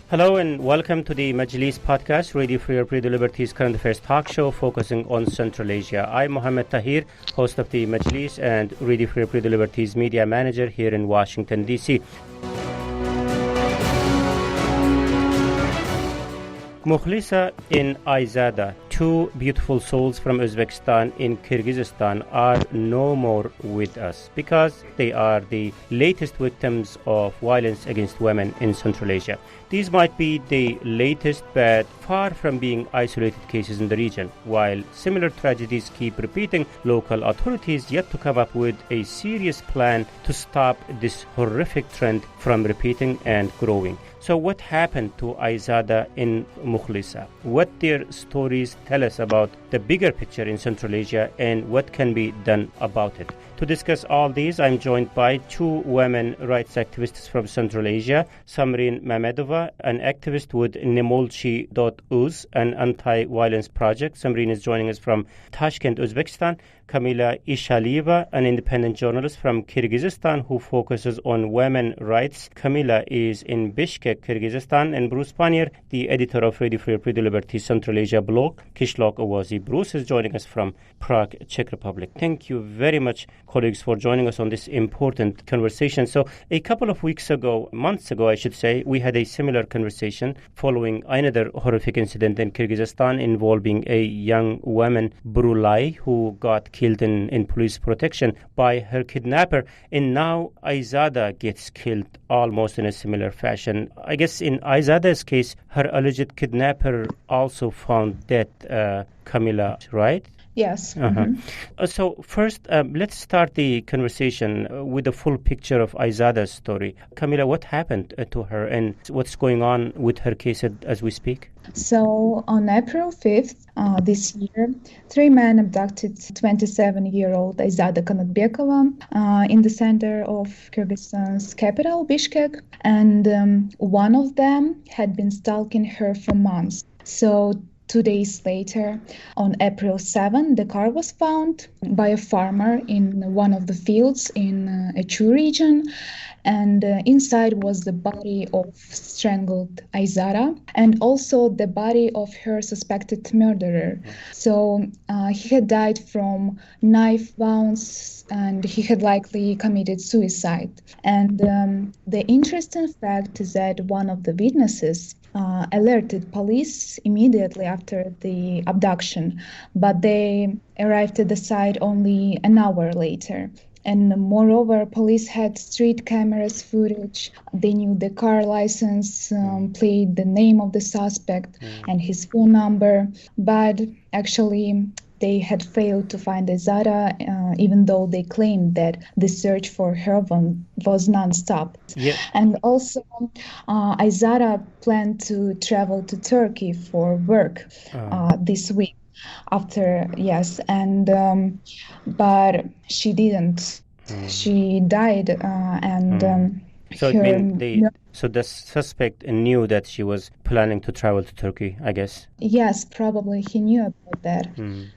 Hello and welcome to the Majlis podcast, Radio Free Europe, Radio Liberty's current affairs talk show focusing on Central Asia. I'm Muhammad Tahir, host of the Majlis and Radio Free Europe, Radio Liberty's media manager here in Washington, D.C. Mukhlisa and Aizada, two beautiful souls from Uzbekistan in Kyrgyzstan, are no more with us because they are the latest victims of violence against women in Central Asia. These might be the latest, but far from being isolated cases in the region. While similar tragedies keep repeating, local authorities yet to come up with a serious plan to stop this horrific trend from repeating and growing. So what happened to Aizada in Mukhlisa? What their stories tell us about the bigger picture in Central Asia and what can be done about it? To discuss all these, I'm joined by two women rights activists from Central Asia, Samrin Mamedova, an activist with Nemolchi.uz, an anti-violence project. Samrin is joining us from Tashkent, Uzbekistan. Kamila Ishalieva, an independent journalist from Kyrgyzstan who focuses on women rights. Kamila is in Bishkek, Kyrgyzstan, and Bruce Pannier, the editor of Radio Free Radio Liberty Central Asia blog, Kishlok Owazi. Bruce is joining us from Prague, Czech Republic. Thank you very much, colleagues, for joining us on this important conversation. So a couple of months ago, I should say, we had a similar conversation following another horrific incident in Kyrgyzstan involving a young woman, Brulay, who got killed in police protection by her kidnapper. And now Aizada gets killed almost in a similar fashion. I guess in Aizada's case, her alleged kidnapper also found dead, Kamila, right? Yes. So first, let's start the conversation with the full picture of Aizada's story. Kamila, what happened to her and what's going on with her case as we speak? So on April 5th this year, three men abducted 27-year-old Aizada Kanatbekova in the center of Kyrgyzstan's capital, Bishkek, and one of them had been stalking her for months. So 2 days later, on April 7, the car was found by a farmer in one of the fields in Achu region, and inside was the body of strangled Aizada and also the body of her suspected murderer. So he had died from knife wounds and he had likely committed suicide. And the interesting fact is that one of the witnesses alerted police immediately after the abduction, but they arrived at the site only an hour later. And moreover, police had street cameras footage. They knew the car license plate, the name of the suspect, and his phone number. But actually, they had failed to find Aizada, even though they claimed that the search for her was non-stop. Yeah. And also, Aizada planned to travel to Turkey for work this week. But she didn't. She died, So so the suspect knew that she was planning to travel to Turkey, I guess. Yes, probably he knew about that.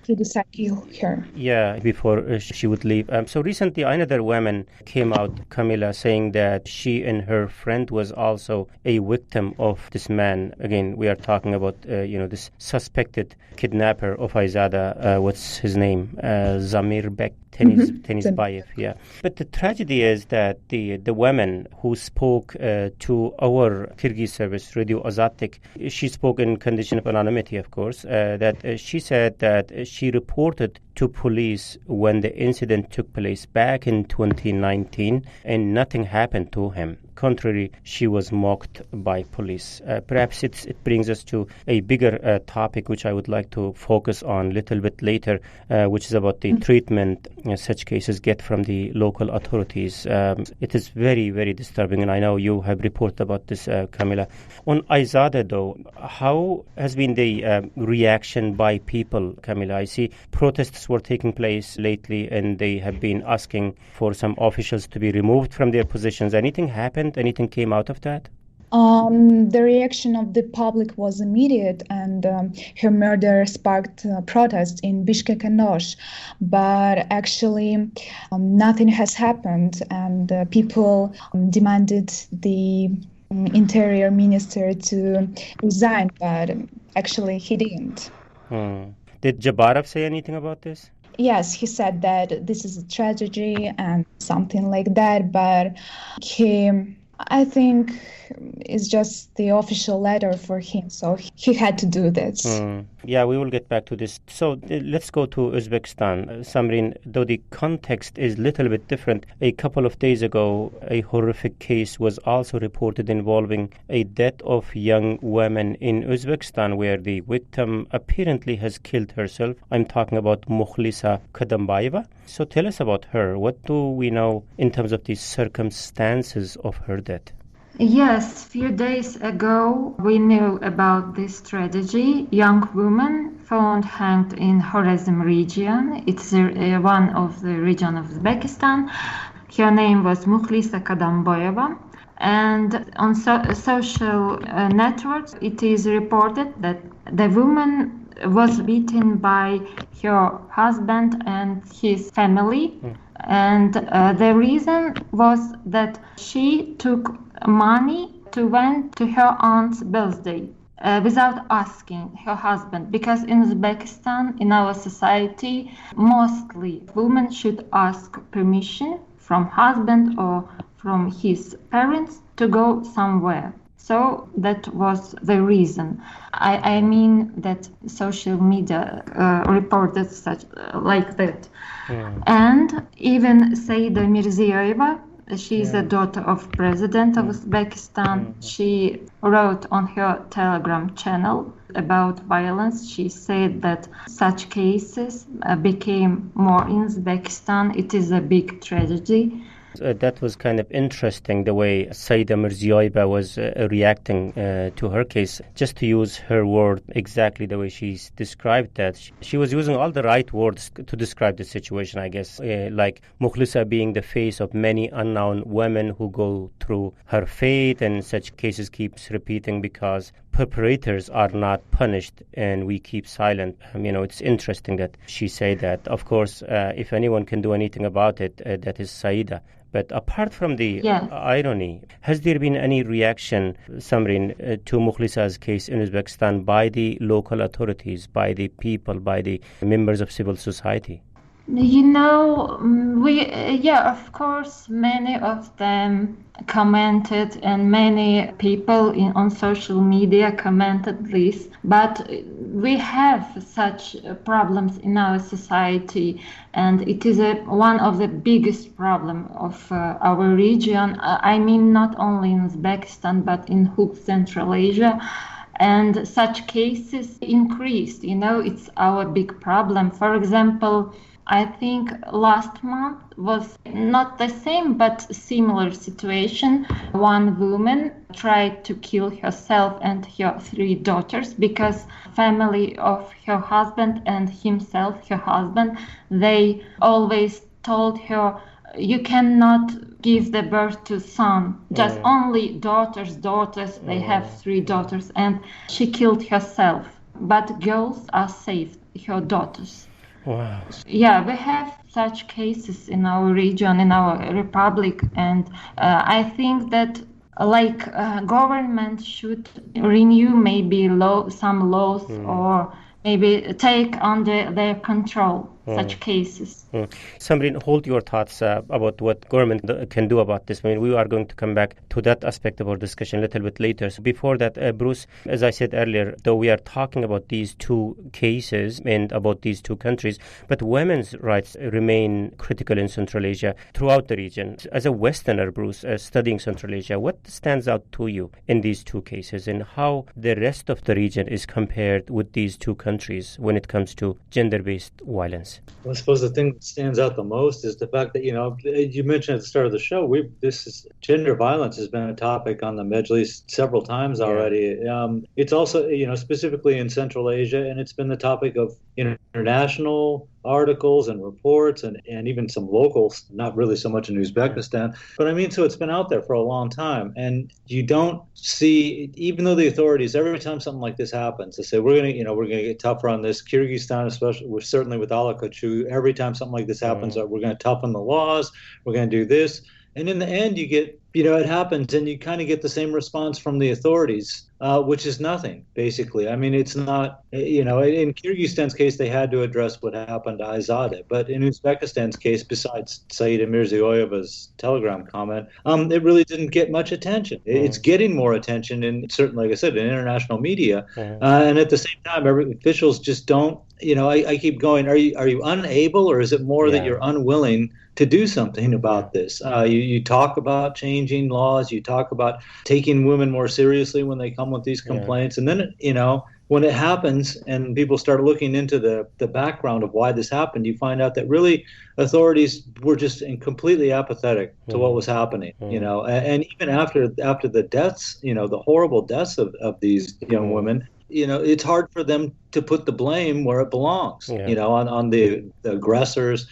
He decided to kill her. Yeah, before she would leave. So recently, another woman came out, Kamila, saying that she and her friend was also a victim of this man. Again, we are talking about this suspected kidnapper of Aizada. What's his name? Zamir Bek Tenizbayev. Yeah. But the tragedy is that the woman who spoke to our Kyrgyz service, Radio Azatik, she spoke in condition of anonymity, of course, that she said that she reported to police when the incident took place back in 2019 and nothing happened to him. Contrary, she was mocked by police. Perhaps it brings us to a bigger topic, which I would like to focus on a little bit later, which is about the treatment such cases get from the local authorities. It is very, very disturbing, and I know you have reported about this, Kamila. On Aizada, though, how has been the reaction by people, Kamila? I see protests were taking place lately, and they have been asking for some officials to be removed from their positions. Anything happened? Anything came out of that? The reaction of the public was immediate, and her murder sparked protests in Bishkek and Osh. But actually, nothing has happened, and people demanded the interior minister to resign, but actually he didn't. Did Jabarov say anything about this? Yes, he said that this is a tragedy and something like that, but I think it's just the official letter for him, so he had to do this. Yeah, we will get back to this. So let's go to Uzbekistan. Samrin, though the context is a little bit different, a couple of days ago, a horrific case was also reported involving a death of young women in Uzbekistan where the victim apparently has killed herself. I'm talking about Mukhlisa Kadambayeva. So tell us about her. What do we know in terms of the circumstances of her death? Yes, few days ago we knew about this tragedy. Young woman found hanged in Khorazm region. It's one of the region of Uzbekistan. Her name was Mukhlisa Kadambayeva. And on social networks, it is reported that the woman was beaten by her husband and his family. And the reason was that she took money to went to her aunt's birthday without asking her husband, because in Uzbekistan, in our society, mostly women should ask permission from husband or from his parents to go somewhere. So that was the reason. I mean that social media reported such like that. And even Saida Mirziyoyeva, she is the daughter of President of Uzbekistan. She wrote on her Telegram channel about violence. She said that such cases became more in Uzbekistan. It is a big tragedy. That was kind of interesting, the way Saida Mirziyoyeva was reacting to her case. Just to use her word exactly the way she's described that, she was using all the right words to describe the situation, I guess, like Mukhlisa being the face of many unknown women who go through her fate, and such cases keeps repeating because perpetrators are not punished and we keep silent. It's interesting that she said that. Of course, if anyone can do anything about it, that is Saida. But apart from the irony, has there been any reaction, Samrin, to Mukhlisa's case in Uzbekistan by the local authorities, by the people, by the members of civil society? Of course, many of them commented, and many people on social media commented this. But we have such problems in our society, and it is one of the biggest problems of our region. I mean, not only in Uzbekistan, but in whole Central Asia. And such cases increased. It's our big problem. For example, I think last month was not the same, but similar situation. One woman tried to kill herself and her 3 daughters because family of her husband and himself, her husband, they always told her, you cannot give the birth to son, just only daughters. They have 3 daughters, and she killed herself. But girls are safe, her daughters. Wow. Yeah, we have such cases in our region, in our republic, and I think that government should renew maybe some laws or maybe take under their control such cases. Samrin, hold your thoughts about what government can do about this. We are going to come back to that aspect of our discussion a little bit later. So before that, Bruce, as I said earlier, though we are talking about these 2 cases and about these 2 countries, but women's rights remain critical in Central Asia throughout the region. As a Westerner, Bruce, studying Central Asia, what stands out to you in these 2 cases and how the rest of the region is compared with these 2 countries when it comes to gender-based violence? Well, I suppose the thing that stands out the most is the fact that, you mentioned at the start of the show, gender violence has been a topic on the Majlis several times already. It's also, specifically in Central Asia, and it's been the topic of international articles and reports and even some locals, not really so much in Uzbekistan. But so it's been out there for a long time. And you don't see, even though the authorities, every time something like this happens, they say, we're going to get tougher on this. Kyrgyzstan, especially, we're certainly with Alakachu, every time something like this happens, we're going to toughen the laws, we're going to do this. And in the end, you get, it happens and you kind of get the same response from the authorities, which is nothing, basically. I mean, it's not, in Kyrgyzstan's case, they had to address what happened to Aizadeh. But in Uzbekistan's case, besides Saida Mirziyoyeva's Telegram comment, it really didn't get much attention. It's getting more attention in, certainly, like I said, in international media. And at the same time, officials just don't, I keep going, are you unable, or is it more that you're unwilling to do something about this? You talk about changing laws, you talk about taking women more seriously when they come with these complaints, and then, when it happens and people start looking into the background of why this happened, you find out that really authorities were just completely apathetic to what was happening, and even after the deaths, the horrible deaths of these young women, it's hard for them to put the blame where it belongs, on the aggressors,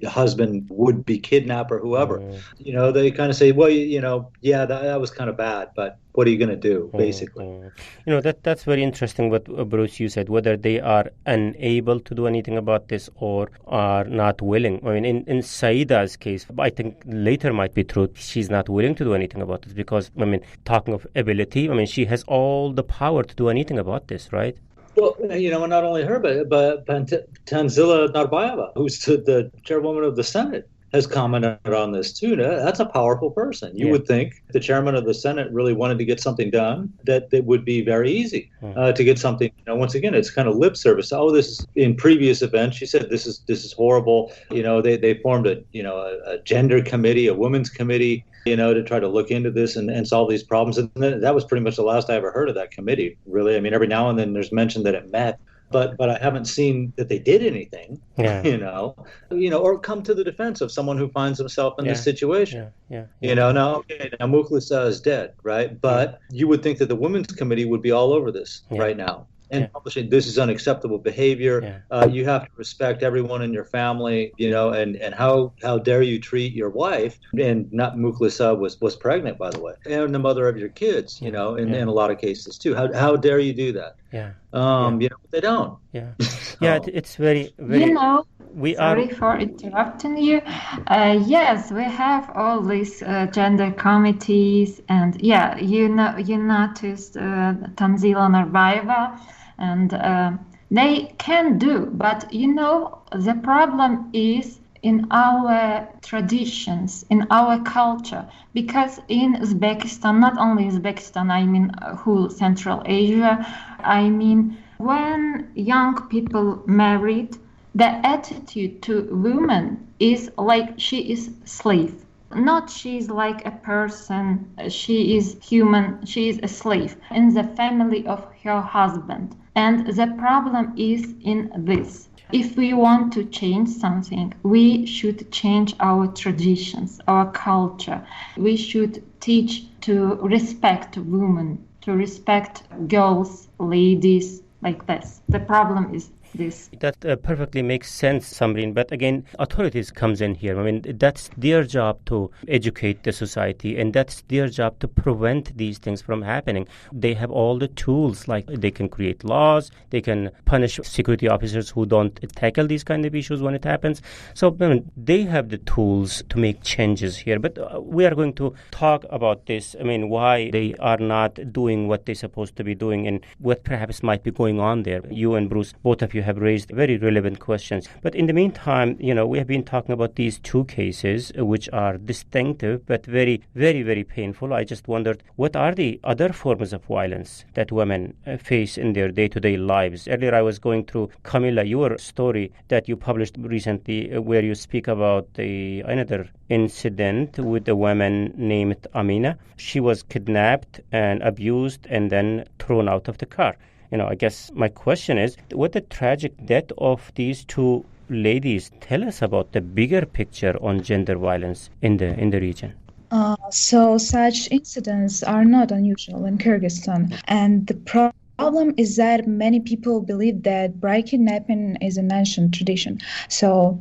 husband, would-be kidnapper, whoever. They kind of say, well, that was kind of bad, but what are you going to do, basically? That's very interesting what Bruce, you said, whether they are unable to do anything about this or are not willing. I mean, in Saida's case, I think later might be true. She's not willing to do anything about this because, talking of ability, she has all the power to do anything about this, right? Well, and not only her, but Tanzila Narbayeva, who's the chairwoman of the Senate, has commented on this too. That's a powerful person. You would think the chairman of the Senate really wanted to get something done, that it would be very easy to get something. Once again, it's kind of lip service. Oh, this is in previous events. She said this is horrible. They formed a gender committee, a women's committee, to try to look into this and solve these problems. And that was pretty much the last I ever heard of that committee, really. Every now and then there's mention that it met, but I haven't seen that they did anything, or come to the defense of someone who finds himself in this situation. Now Mukhlisa is dead, right? But you would think that the Women's Committee would be all over this right now. And publishing, this is unacceptable behavior. You have to respect everyone in your family, and how dare you treat your wife, and not Mukhlisa was pregnant, by the way, and the mother of your kids, in a lot of cases too. How dare you do that? They don't. It's very, very. Sorry for interrupting you. Yes, we have all these gender committees, and you noticed Tanzila Narbayeva, and they can do, but the problem is in our traditions, in our culture, because in Uzbekistan, not only Uzbekistan, whole Central Asia, when young people married, the attitude to women is like she is slave. Not she is like a person, she is human, she is a slave in the family of her husband. And the problem is in this. If we want to change something, we should change our traditions, our culture. We should teach to respect women, to respect girls, ladies, like this. The problem is this. That perfectly makes sense, Samrin. But again, authorities comes in here. That's their job to educate the society, and that's their job to prevent these things from happening. They have all the tools, like they can create laws, they can punish security officers who don't tackle these kind of issues when it happens. So they have the tools to make changes here. But we are going to talk about this. Why they are not doing what they're supposed to be doing, and what perhaps might be going on there. You and Bruce, both of you have raised very relevant questions. But in the meantime, we have been talking about these two cases, which are distinctive but very, very, very painful. I just wondered, what are the other forms of violence that women face in their day-to-day lives? Earlier, I was going through, Camilla, your story that you published recently, where you speak about another incident with a woman named Amina. She was kidnapped and abused and then thrown out of the car. I guess my question is, what the tragic death of these two ladies tell us about the bigger picture on gender violence in the region? So such incidents are not unusual in Kyrgyzstan, and the problem is that many people believe that bride kidnapping is an ancient tradition. So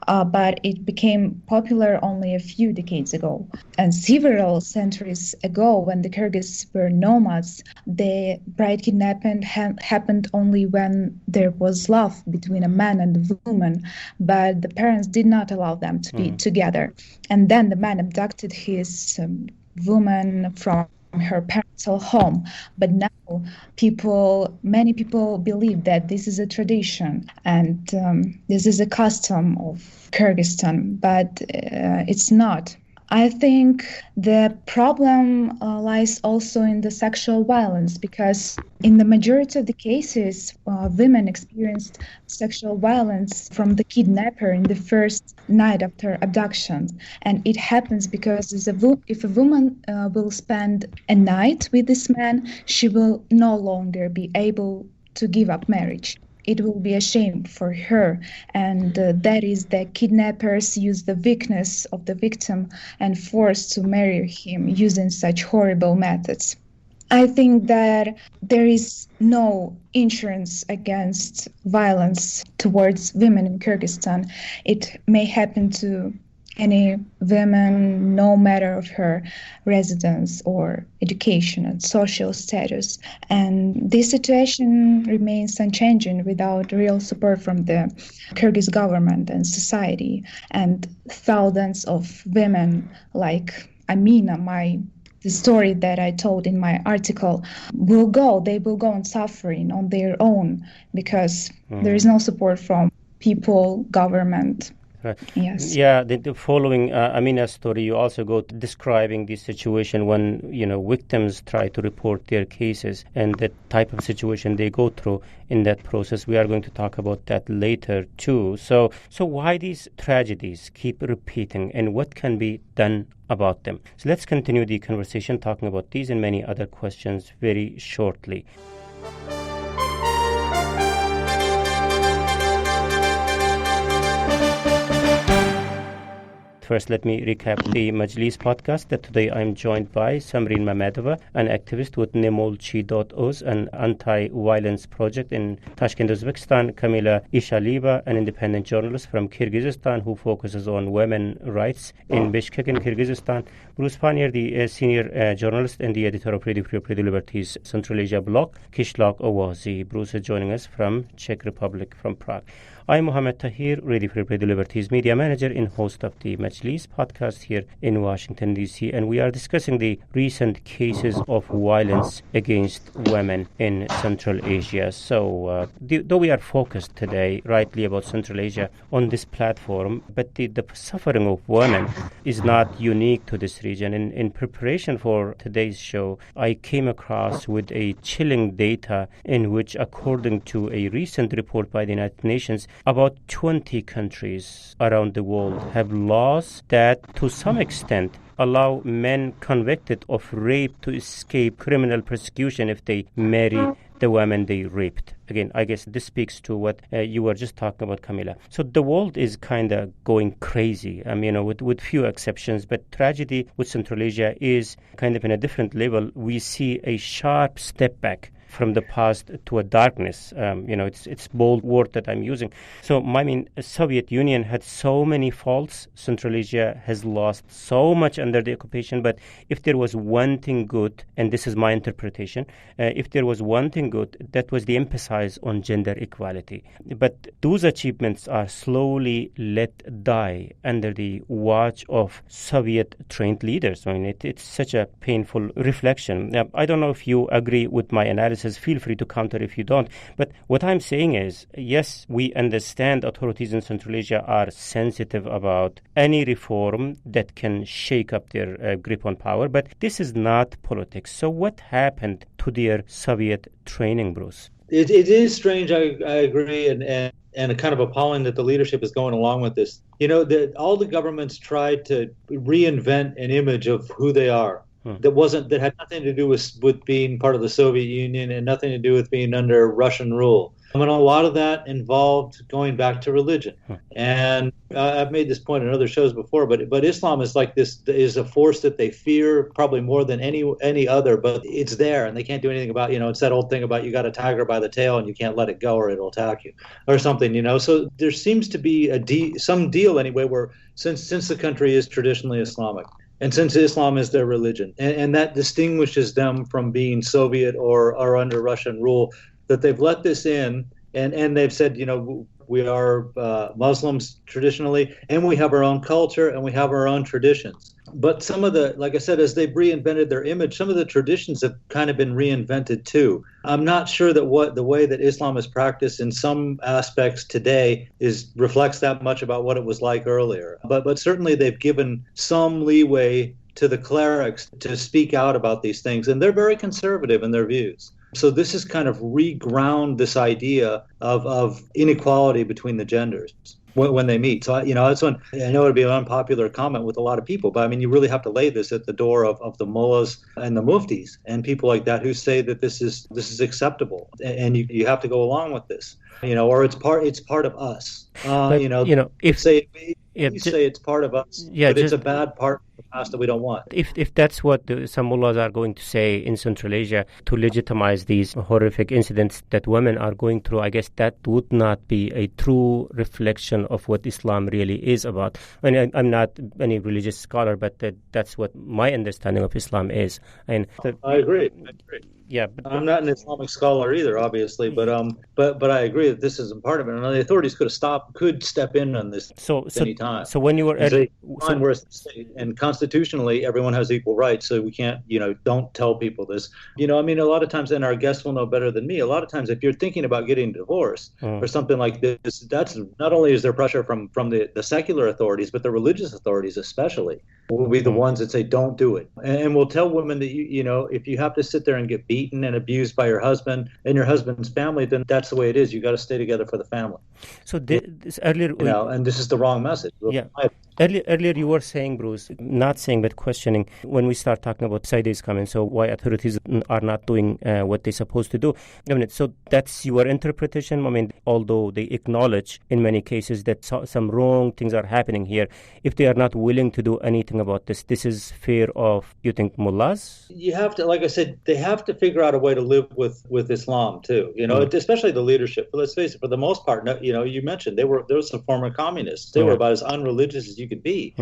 but it became popular only a few decades ago. And several centuries ago, when the Kyrgyz were nomads, the bride kidnapping happened only when there was love between a man and a woman, but the parents did not allow them to be together. And then the man abducted his woman from her parental home. But now many people believe that this is a tradition and this is a custom of Kyrgyzstan, but it's not. I think the problem lies also in the sexual violence, because in the majority of the cases, women experienced sexual violence from the kidnapper in the first night after abduction. And it happens because if a woman will spend a night with this man, she will no longer be able to give up marriage. It will be a shame for her, and that is the kidnappers use the weakness of the victim and force to marry him using such horrible methods. I think that there is no insurance against violence towards women in Kyrgyzstan. It may happen to any woman, no matter of her residence or education and social status. And this situation remains unchanging without real support from the Kyrgyz government and society. And thousands of women like Amina, the story that I told in my article, they will go on suffering on their own because there is no support from people, government. Right. Yes. Yeah, the following Amina's story, you also go to describing the situation when, victims try to report their cases and the type of situation they go through in that process. We are going to talk about that later too. So why these tragedies keep repeating and what can be done about them? So let's continue the conversation talking about these and many other questions very shortly. First, let me recap the Majlis podcast that today I'm joined by Samrin Mamedova, an activist with Nemolchi.uz, an anti-violence project in Tashkent, Uzbekistan, Kamila Ishaliba, an independent journalist from Kyrgyzstan who focuses on women's rights in Bishkek in Kyrgyzstan, Bruce Pannier, the senior journalist and the editor of Radio Free Radio Liberty's Central Asia blog, Kishlok Owazi. Bruce is joining us from Czech Republic, from Prague. I'm Muhammad Tahir, Radio Free Radio Liberty's media manager and host of the Majlis podcast here in Washington, D.C., and we are discussing the recent cases of violence against women in Central Asia. So, though we are focused today, rightly, about Central Asia on this platform, but the suffering of women is not unique to this region. In preparation for today's show, I came across with a chilling data in which, according to a recent report by the United Nations, about 20 countries around the world have laws that, to some extent, allow men convicted of rape to escape criminal prosecution if they marry the women they raped. Again, I guess this speaks to what you were just talking about, Camila. So the world is kind of going crazy, with few exceptions, but tragedy with Central Asia is kind of in a different level. We see a sharp step back from the past to a darkness. It's bold word that I'm using. So, Soviet Union had so many faults. Central Asia has lost so much under the occupation. But if there was one thing good, and this is my interpretation, if there was one thing good, that was the emphasis on gender equality. But those achievements are slowly let die under the watch of Soviet-trained leaders. It's such a painful reflection. I don't know if you agree with my analysis. Feel free to counter if you don't. But what I'm saying is, yes, we understand authorities in Central Asia are sensitive about any reform that can shake up their grip on power, but this is not politics. So what happened to their Soviet training, Bruce? It is strange, I agree, and kind of appalling that the leadership is going along with this. All the governments tried to reinvent an image of who they are. That had nothing to do with being part of the Soviet Union and nothing to do with being under Russian rule. And a lot of that involved going back to religion. And I've made this point in other shows before, but Islam is like this, is a force that they fear probably more than any other, but it's there and they can't do anything about, it's that old thing about you got a tiger by the tail and you can't let it go or it'll attack you or something, So there seems to be some deal anyway where since the country is traditionally Islamic, and since Islam is their religion, and that distinguishes them from being Soviet or under Russian rule, that they've let this in, and they've said, we are Muslims traditionally, and we have our own culture, and we have our own traditions. But some of the, like I said, as they've reinvented their image, some of the traditions have kind of been reinvented too. I'm not sure that the way that Islam is practiced in some aspects today reflects that much about what it was like earlier. But certainly they've given some leeway to the clerics to speak out about these things, and they're very conservative in their views. So this has kind of reground this idea of inequality between the genders when they meet. So, that's when I know it'd be an unpopular comment with a lot of people, but I mean, you really have to lay this at the door of the mullahs and the muftis and people like that who say that this is acceptable, and you have to go along with this, or it's part of us. But, if say it's part of us, but it's a bad part of the past that we don't want. If that's what some mullahs are going to say in Central Asia to legitimize these horrific incidents that women are going through, I guess that would not be a true reflection of what Islam really is about. I mean, I'm not any religious scholar, but that's what my understanding of Islam is. And I agree. Yeah, but I'm not an Islamic scholar either, obviously, but I agree that this isn't part of it, and the authorities could step in on this any time. So when you were and constitutionally, everyone has equal rights, so we can't, don't tell people this. A lot of times, and our guests will know better than me. A lot of times, if you're thinking about getting divorced or something like this, that's not only is there pressure from the secular authorities, but the religious authorities especially will be the ones that say don't do it, and will tell women that if you have to sit there and get beaten and abused by your husband and your husband's family, then that's the way it is. You got to stay together for the family. So this earlier, and this is the wrong message. Yeah. Earlier you were saying, Bruce, not saying but questioning, when we start talking about Said's comment, so why authorities are not doing what they're supposed to do. So that's your interpretation. Although they acknowledge in many cases that some wrong things are happening here, if they are not willing to do anything about this is fear of, you think, mullahs? You have to, like I said, they have to figure out a way to live with Islam too. Especially the leadership. But let's face it, for the most part, you mentioned there were some former communists. They were about as unreligious as you could be.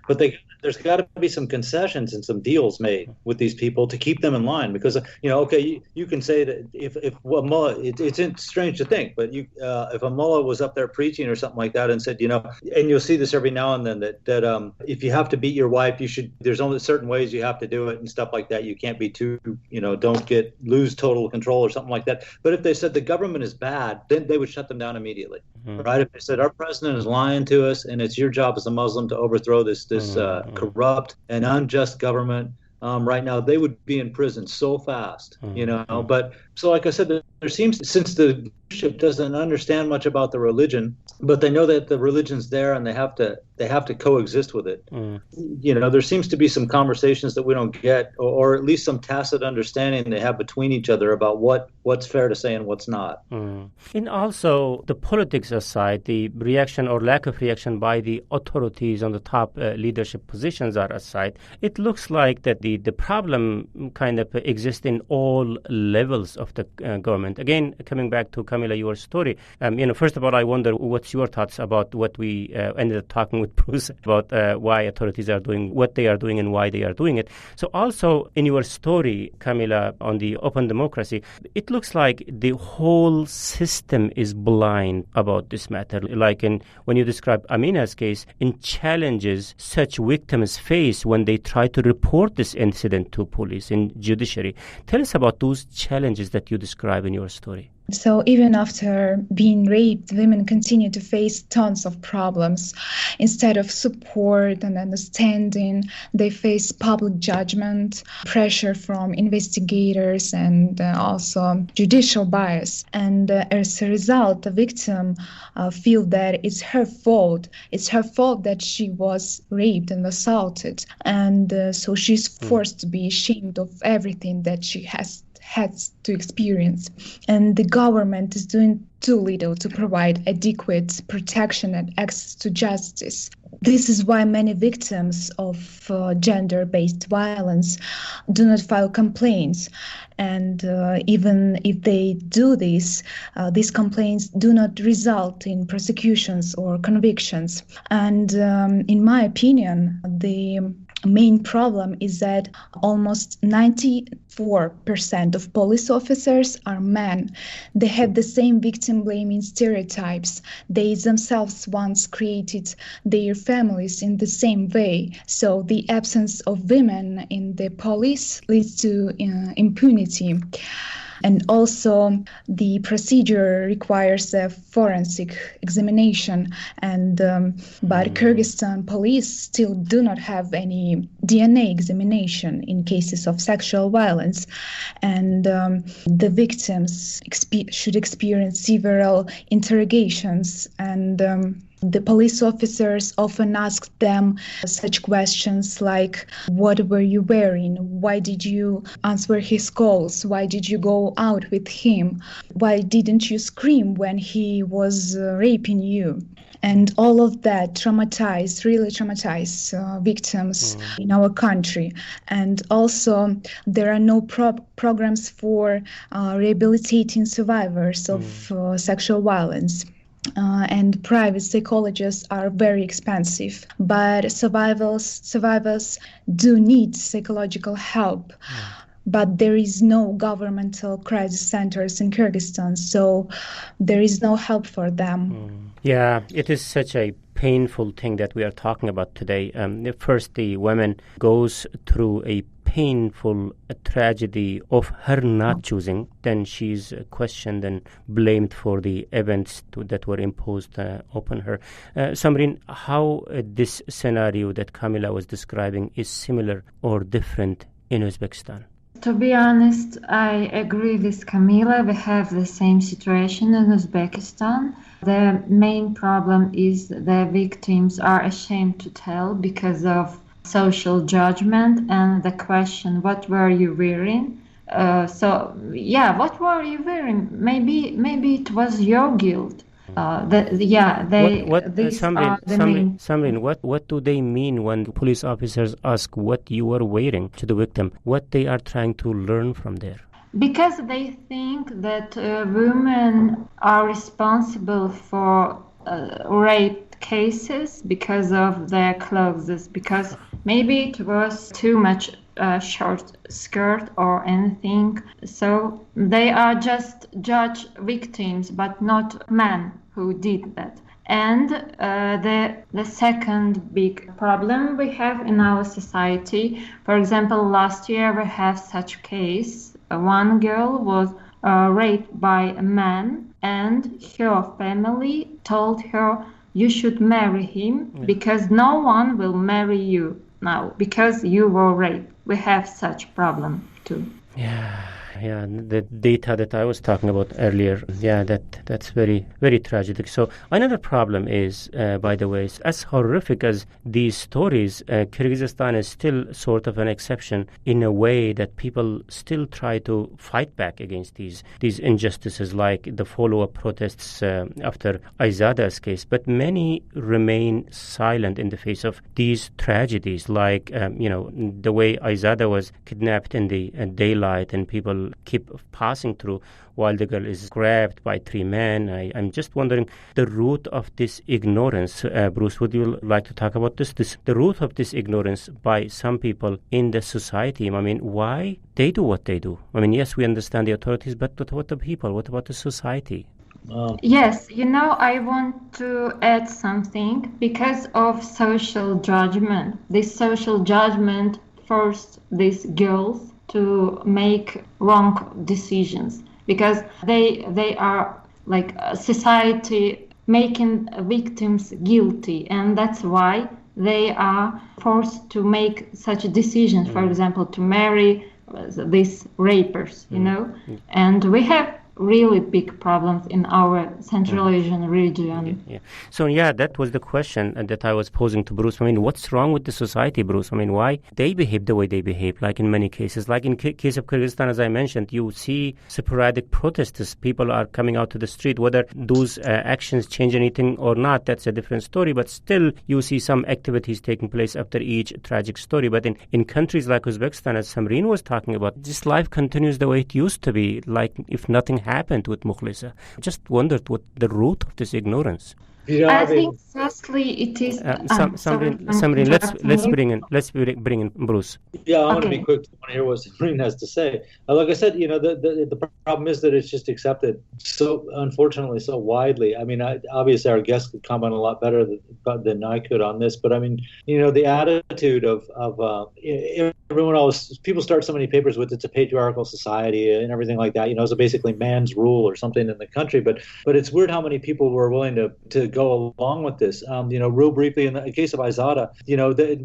But there's got to be some concessions and some deals made with these people to keep them in line, because you can say that if a mullah, it's strange to think, but if a mullah was up there preaching or something like that and said, and you'll see this every now and then, that if you have to beat your wife, there's only certain ways you have to do it and stuff like that. You can't be too, don't lose total control or something like that. But if they said the government is bad, then they would shut them down immediately, right? If they said our president is lying to us and it's your job as a Muslim to overthrow this corrupt and unjust government, right now, they would be in prison so fast, But so, like I said, there seems, since the leadership doesn't understand much about the religion, but they know that the religion's there and they have to coexist with it. There seems to be some conversations that we don't get, or at least some tacit understanding they have between each other about what's fair to say and what's not. And also, the politics aside, the reaction or lack of reaction by the authorities on the top leadership positions are aside, it looks like that the problem kind of exists in all levels of the government. Again, coming back to Camila, your story, first of all, I wonder what's your thoughts about what we ended up talking with Bruce about why authorities are doing what they are doing and why they are doing it. So also in your story, Camila, on the open democracy, it looks like the whole system is blind about this matter. Like when you describe Amina's case, in challenges such victims face when they try to report this incident to police and judiciary. Tell us about those challenges that you describe in your story. So even after being raped, women continue to face tons of problems. Instead of support and understanding, they face public judgment, pressure from investigators, and also judicial bias. And as a result, the victim feels that it's her fault. It's her fault that she was raped and assaulted. And so she's forced to be ashamed of everything that she has had to experience. And the government is doing too little to provide adequate protection and access to justice. This is why many victims of gender-based violence do not file complaints. And even if they do this, these complaints do not result in prosecutions or convictions. And in my opinion, the main problem is that almost 94% of police officers are men. They have the same victim-blaming stereotypes. They themselves once created their families in the same way. So the absence of women in the police leads to impunity. And also, the procedure requires a forensic examination, but Kyrgyzstan police still do not have any DNA examination in cases of sexual violence, and the victims should experience several interrogations, and the police officers often ask them such questions like, what were you wearing? Why did you answer his calls? Why did you go out with him? Why didn't you scream when he was raping you? And all of that really traumatize victims in our country. And also, there are no programs for rehabilitating survivors of sexual violence. And private psychologists are very expensive, but survivors do need psychological help. But there is no governmental crisis centers in Kyrgyzstan, so there is no help for them. Yeah, it is such a painful thing that we are talking about today. First, the woman goes through a painful tragedy of her not choosing. Then she's questioned and blamed for the events that were imposed upon her. Samrin, how this scenario that Kamila was describing is similar or different in Uzbekistan? To be honest, I agree with Kamila. We have the same situation in Uzbekistan. The main problem is the victims are ashamed to tell because of social judgment and the question, what were you wearing? What were you wearing? Maybe it was your guilt. Samrin, what do they mean when police officers ask what you were wearing to the victim? What they are trying to learn from there? Because they think that women are responsible for rape cases because of their clothes, because maybe it was too much short skirt or anything. So they are just judge victims, but not men who did that. And the second big problem we have in our society, for example, last year we have such case. One girl was raped by a man, and her family told her, you should marry him because no one will marry you now because you were raped. We have such problem too. Yeah, the data that I was talking about earlier, that's very, very tragic. So another problem is, by the way, as horrific as these stories, Kyrgyzstan is still sort of an exception in a way that people still try to fight back against these injustices, like the follow-up protests after Aizada's case. But many remain silent in the face of these tragedies, like, the way Aizada was kidnapped in the daylight and people keep passing through while the girl is grabbed by three men. I'm just wondering the root of this ignorance. Bruce, would you like to talk about this? The root of this ignorance by some people in the society. I mean, why they do what they do? I mean, yes, we understand the authorities, but what the people? What about the society? Yes, I want to add something. Because of social judgment, this social judgment forced these girls to make wrong decisions, because they are like society making victims guilty, and that's why they are forced to make such decisions. For example, to marry these rapers, And we have really big problems in our Central Asian region. Yeah. So that was the question that I was posing to Bruce. I mean, what's wrong with the society, Bruce? I mean, why they behave the way they behave, like in many cases. Like in case of Kyrgyzstan, as I mentioned, you see sporadic protests. People are coming out to the street. Whether those actions change anything or not, that's a different story. But still, you see some activities taking place after each tragic story. But in countries like Uzbekistan, as Samreen was talking about, this life continues the way it used to be, like if nothing happened with Mukhlisa. I just wondered what the root of this ignorance. I think firstly it is. Samreen, let's bring in Bruce. Yeah, I want to be quick. I want to hear what Samreen has to say. Like I said, the problem is that it's just accepted so, unfortunately, so widely. I mean, obviously our guest could comment a lot better than I could on this, but I mean, the attitude of everyone always, people start so many papers with it's a patriarchal society and everything like that. So basically man's rule or something in the country. But it's weird how many people were willing to go along with this. Real briefly, in the case of Izada,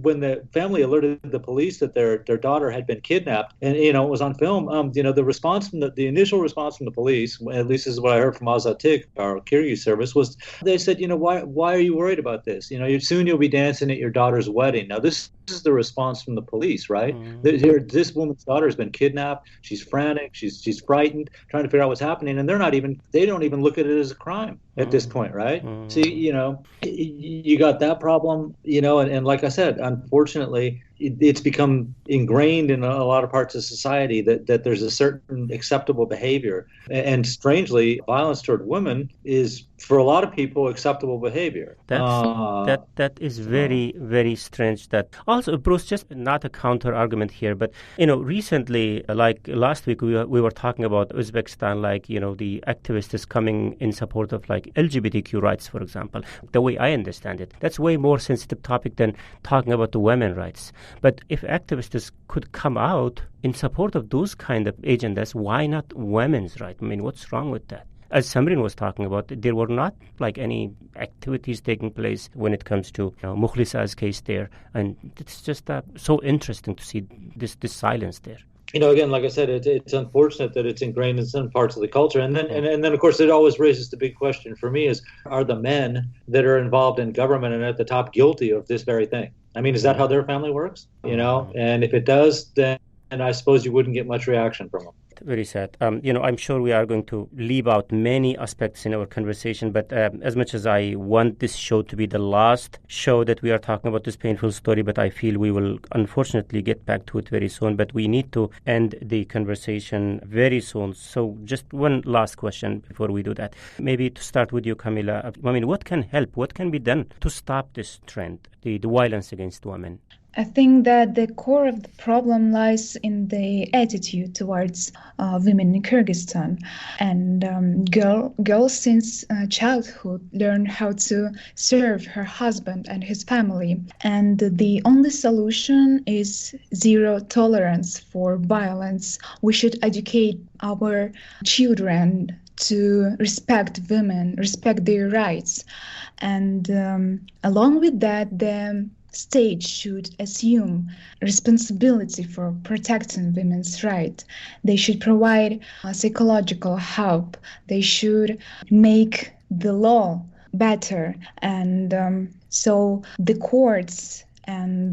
when the family alerted the police that their daughter had been kidnapped, and it was on film, the response from the initial response from the police, at least this is what I heard from Azatik, our Kyrgyz service, was they said, why are you worried about this? Soon you'll be dancing at your daughter's wedding. Now this is the response from the police, right? This woman's daughter has been kidnapped. She's frantic. She's frightened, trying to figure out what's happening, and they don't even look at it as a crime at this point, right? See, you got that problem, and like I said, unfortunately, it's become ingrained in a lot of parts of society that there's a certain acceptable behavior. And strangely, violence toward women is, for a lot of people, acceptable behavior. That is very, very strange. That also, Bruce, just not a counter argument here, but recently, like last week, we were talking about Uzbekistan, like the activists coming in support of like LGBTQ rights, for example. The way I understand it, that's way more sensitive topic than talking about the women's rights. But if activists could come out in support of those kind of agendas, why not women's rights? I mean, what's wrong with that? As Samreen was talking about, there were not like any activities taking place when it comes to Mukhlisa's case there, and it's just so interesting to see this silence there. Again, like I said, it's unfortunate that it's ingrained in some parts of the culture, and then of course it always raises the big question for me: is are the men that are involved in government and at the top guilty of this very thing? I mean, is that how their family works? And if it does, then I suppose you wouldn't get much reaction from them. Very sad. I'm sure we are going to leave out many aspects in our conversation, but as much as I want this show to be the last show that we are talking about this painful story, but I feel we will unfortunately get back to it very soon, but we need to end the conversation very soon. So just one last question before we do that. Maybe to start with you, Camila. I mean, what can help? What can be done to stop this trend, the violence against women? I think that the core of the problem lies in the attitude towards women in Kyrgyzstan. And girls since childhood learn how to serve her husband and his family. And the only solution is zero tolerance for violence. We should educate our children to respect women, respect their rights. And along with that, the state should assume responsibility for protecting women's rights. They should provide psychological help. They should make the law better. And so the courts and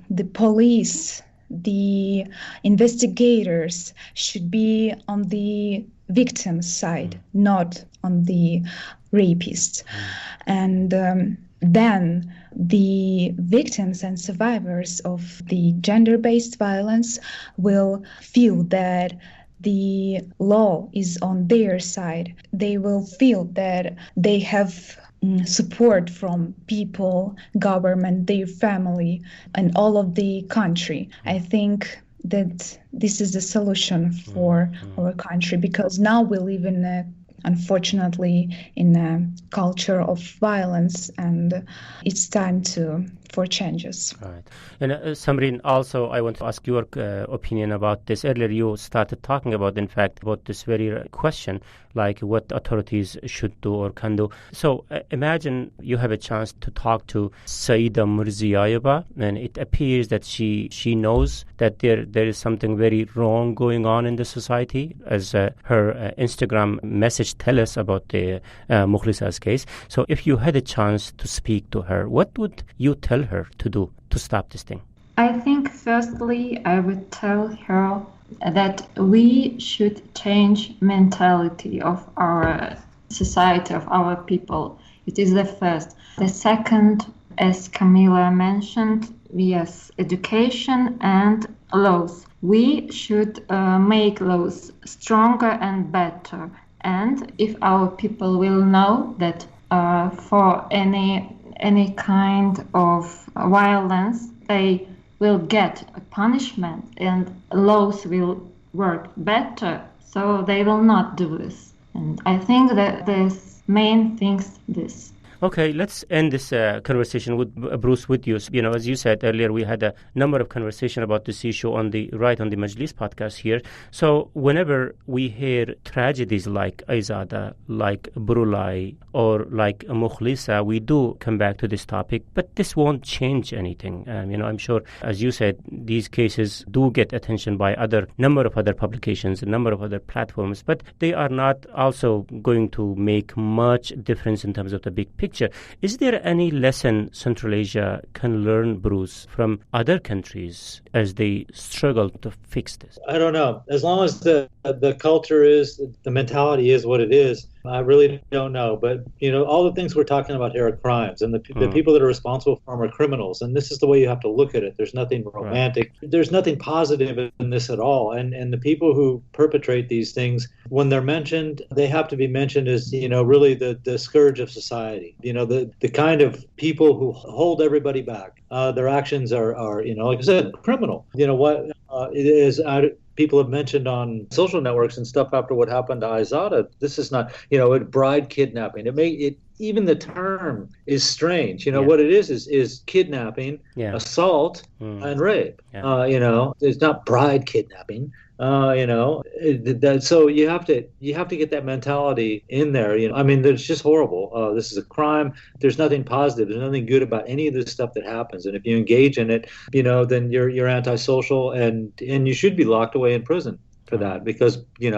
the police, the investigators should be on the victim's side, not on the rapist. And then the victims and survivors of the gender-based violence will feel that the law is on their side. They will feel that they have support from people, government, their family, and all of the country. I think that this is the solution for our country, because now we live unfortunately in a culture of violence, and it's time to for changes. Right. And Samreen, also, I want to ask your opinion about this. Earlier, you started talking about, in fact, about this very question, like what authorities should do or can do. So imagine you have a chance to talk to Saida Mirziayeva, and it appears that she knows that there is something very wrong going on in the society, as her Instagram message tells us about the Mukhlisa's case. So if you had a chance to speak to her, what would you tell her to do to stop this thing? I think firstly I would tell her that we should change mentality of our society, of our people. It is the first. The second, as Camila mentioned, yes, education and laws. We should make laws stronger and better. And if our people will know that for any kind of violence, they will get a punishment and laws will work better, so they will not do this. And I think that this main thing's this. Okay, let's end this conversation with Bruce with you. You know, as you said earlier, we had a number of conversations about this issue on the Majlis podcast here. So whenever we hear tragedies like Aizada, like Brulai, or like Mukhlisa, we do come back to this topic, but this won't change anything. I'm sure, as you said, these cases do get attention by number of other publications, a number of other platforms, but they are not also going to make much difference in terms of the big picture. Is there any lesson Central Asia can learn, Bruce, from other countries as they struggle to fix this? I don't know. As long as the culture is, the mentality is what it is, I really don't know. But, all the things we're talking about here are crimes, and the people that are responsible for them are criminals. And this is the way you have to look at it. There's nothing romantic. Right. There's nothing positive in this at all. And the people who perpetrate these things, when they're mentioned, they have to be mentioned as, really the scourge of society. The kind of people who hold everybody back. Their actions are, like I said, criminal. It is... people have mentioned on social networks and stuff after what happened to Aizada. This is not, bride kidnapping. Even the term is strange. What it is kidnapping, assault, and rape. Yeah. It's not bride kidnapping. So you have to get that mentality in there. It's just horrible. This is a crime. There's nothing positive. There's nothing good about any of this stuff that happens. And if you engage in it, then you're antisocial, and you should be locked away in prison for that, because we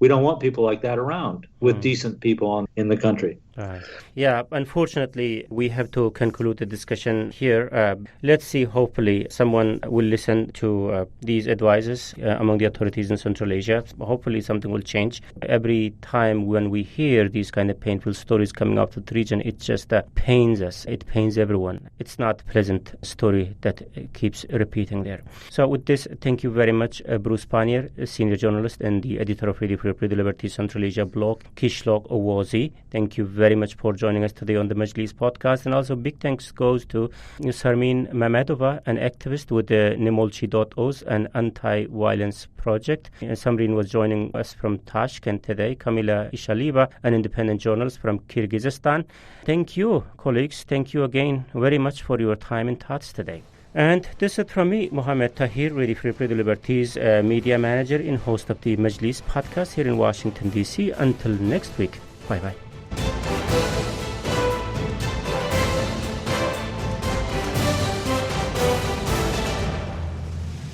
don't want people like that around with decent people in the country. Right. Yeah, unfortunately, we have to conclude the discussion here. Let's see, hopefully, someone will listen to these advices among the authorities in Central Asia. Hopefully, something will change. Every time when we hear these kind of painful stories coming out of the region, it just pains us. It pains everyone. It's not a pleasant story that keeps repeating there. So with this, thank you very much, Bruce Pannier, a senior journalist and the editor of Radio Free Liberty Central Asia blog, Kishlok Owazi. Thank you very much for joining us today on the Majlis podcast. And also big thanks goes to Sarmin Mamedova, an activist with the Nemolchi.oz, an anti-violence project. Samreen was joining us from Tashkent today. Camila Ishaliva, an independent journalist from Kyrgyzstan. Thank you, colleagues. Thank you again very much for your time and thoughts today. And this is from me, Muhammad Tahir, Radio Free Liberty's media manager and host of the Majlis podcast here in Washington, D.C. Until next week, bye-bye.